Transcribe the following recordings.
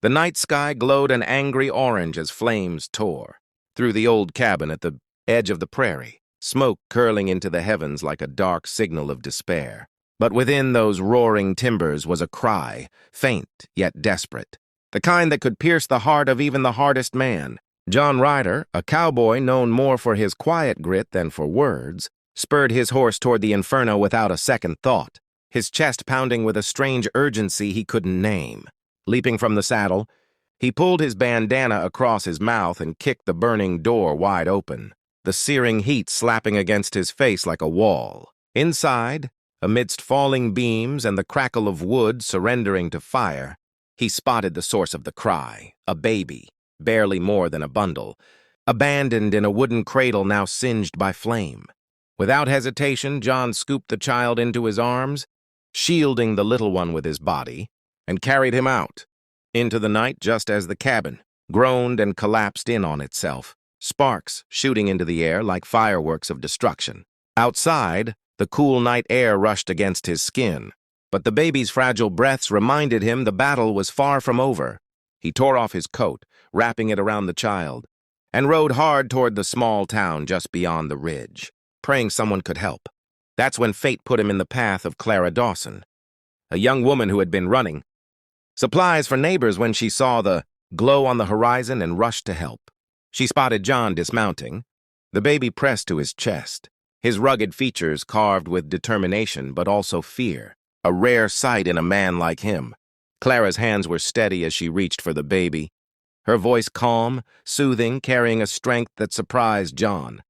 The night sky glowed an angry orange as flames tore through the old cabin at the edge of the prairie, smoke curling into the heavens like a dark signal of despair. But within those roaring timbers was a cry, faint yet desperate, the kind that could pierce the heart of even the hardest man. John Ryder, a cowboy known more for his quiet grit than for words, spurred his horse toward the inferno without a second thought, his chest pounding with a strange urgency he couldn't name. Leaping from the saddle, he pulled his bandana across his mouth and kicked the burning door wide open, the searing heat slapping against his face like a wall. Inside, amidst falling beams and the crackle of wood surrendering to fire, he spotted the source of the cry, a baby, barely more than a bundle, abandoned in a wooden cradle now singed by flame. Without hesitation, John scooped the child into his arms, shielding the little one with his body, and carried him out, into the night just as the cabin groaned and collapsed in on itself, sparks shooting into the air like fireworks of destruction. Outside, the cool night air rushed against his skin, but the baby's fragile breaths reminded him the battle was far from over. He tore off his coat, wrapping it around the child, and rode hard toward the small town just beyond the ridge, praying someone could help. That's when fate put him in the path of Clara Dawson, a young woman who had been running supplies for neighbors when she saw the glow on the horizon and rushed to help. She spotted John dismounting, the baby pressed to his chest, his rugged features carved with determination but also fear, a rare sight in a man like him. Clara's hands were steady as she reached for the baby, her voice calm, soothing, carrying a strength that surprised John.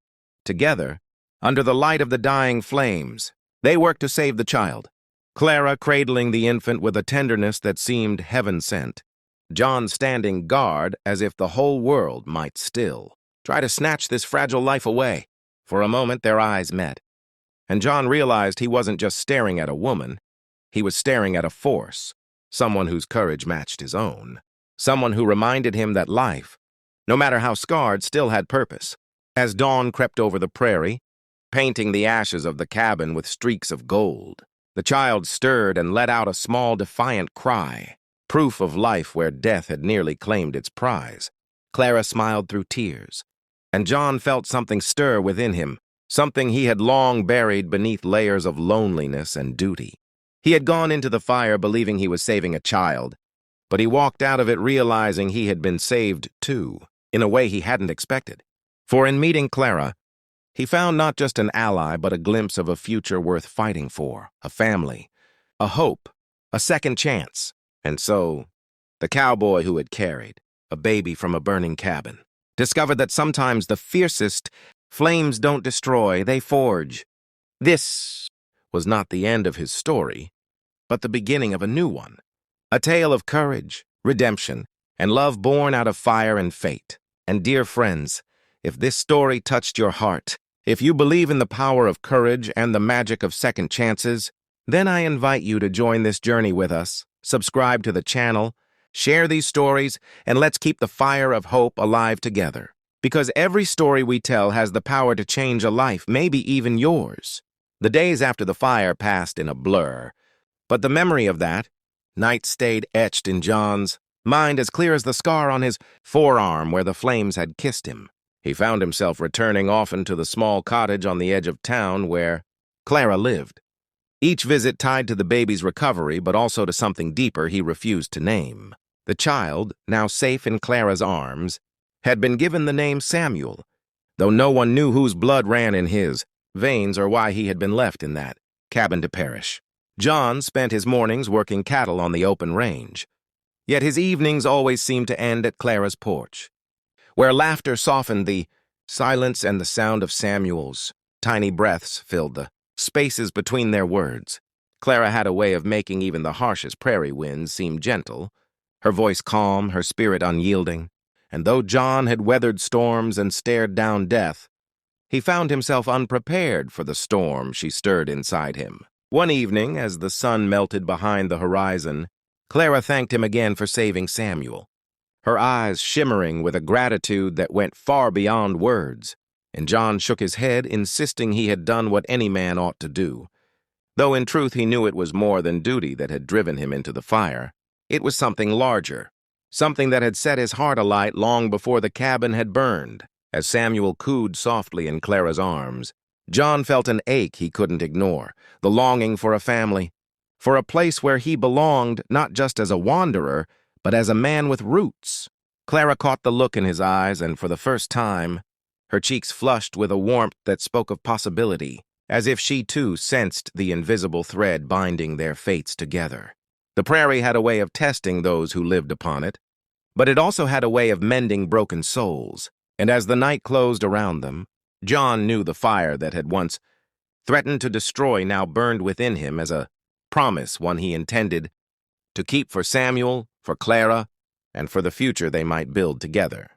Together, under the light of the dying flames, they worked to save the child, Clara cradling the infant with a tenderness that seemed heaven-sent, John standing guard as if the whole world might still try to snatch this fragile life away. For a moment, their eyes met, and John realized he wasn't just staring at a woman, he was staring at a force, someone whose courage matched his own, someone who reminded him that life, no matter how scarred, still had purpose. As dawn crept over the prairie, painting the ashes of the cabin with streaks of gold, the child stirred and let out a small, defiant cry, proof of life where death had nearly claimed its prize. Clara smiled through tears, and John felt something stir within him, something he had long buried beneath layers of loneliness and duty. He had gone into the fire believing he was saving a child, but he walked out of it realizing he had been saved too, in a way he hadn't expected. For in meeting Clara, he found not just an ally, but a glimpse of a future worth fighting for, a family, a hope, a second chance. And so, the cowboy who had carried a baby from a burning cabin discovered that sometimes the fiercest flames don't destroy, they forge. This was not the end of his story, but the beginning of a new one, a tale of courage, redemption, and love born out of fire and fate. And dear friends, if this story touched your heart, if you believe in the power of courage and the magic of second chances, then I invite you to join this journey with us, subscribe to the channel, share these stories, and let's keep the fire of hope alive together. Because every story we tell has the power to change a life, maybe even yours. The days after the fire passed in a blur, but the memory of that night stayed etched in John's mind as clear as the scar on his forearm where the flames had kissed him. He found himself returning often to the small cottage on the edge of town where Clara lived. Each visit tied to the baby's recovery, but also to something deeper he refused to name. The child, now safe in Clara's arms, had been given the name Samuel, though no one knew whose blood ran in his veins or why he had been left in that cabin to perish. John spent his mornings working cattle on the open range, yet his evenings always seemed to end at Clara's porch, where laughter softened the silence and the sound of Samuel's tiny breaths filled the spaces between their words. Clara had a way of making even the harshest prairie winds seem gentle, her voice calm, her spirit unyielding, and though John had weathered storms and stared down death, he found himself unprepared for the storm she stirred inside him. One evening, as the sun melted behind the horizon, Clara thanked him again for saving Samuel, her eyes shimmering with a gratitude that went far beyond words, and John shook his head, insisting he had done what any man ought to do. Though in truth he knew it was more than duty that had driven him into the fire. It was something larger, something that had set his heart alight long before the cabin had burned. As Samuel cooed softly in Clara's arms, John felt an ache he couldn't ignore, the longing for a family, for a place where he belonged not just as a wanderer, but as a man with roots. Clara caught the look in his eyes, and for the first time, her cheeks flushed with a warmth that spoke of possibility, as if she too sensed the invisible thread binding their fates together. The prairie had a way of testing those who lived upon it, but it also had a way of mending broken souls, and as the night closed around them, John knew the fire that had once threatened to destroy now burned within him as a promise, one he intended to keep for Samuel, for Clara, and for the future they might build together.